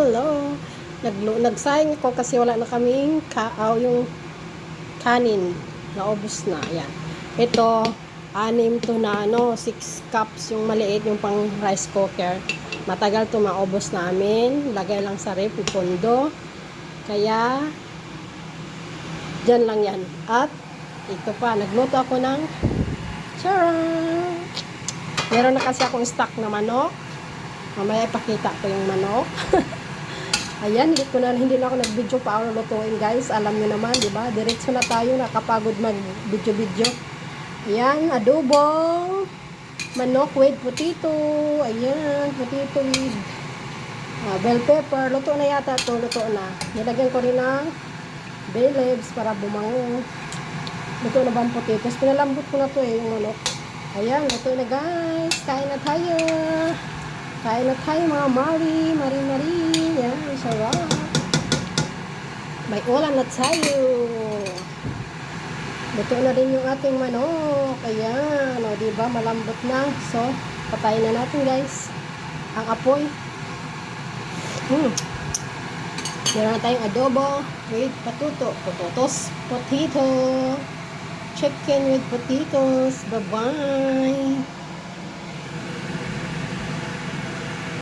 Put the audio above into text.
Hello! Nagsayang ako kasi wala na kaming yung kanin. Naubos na. Ayan. Ito, 6 to na 6 cups yung maliit, yung pang rice cooker. Matagal to maubos namin. Lagay lang sa ref, pondo. Kaya, dyan lang yan. At, ito pa, nagluto ako ng charan! Meron na kasi akong stock na manok. Mamaya ipakita ko yung manok. Ayan, hindi na ako nag-video pa ako lutuin, guys. Alam niyo naman, di ba? Diretso na tayo, nakapagod mag-video-video. Ayan, adobong manok with potato. Ayan, potato with bell pepper. Luto na yata to, luto na. Nilagyan ko rin ng bay leaves para bumango. Luto na ba ang potatoes? Pinalambot ko na to yung manok. Ayan, luto na, guys. Kain na tayo. Kain na tayo, mga Mari. Yan, sarap. May ulam na tayo. Luto na rin yung ating manok. Ayan, o, diba? Malambot na. So, patayin na natin, guys. Ang apoy. Meron na tayong adobo with potato. Chicken with potatoes. Bye-bye.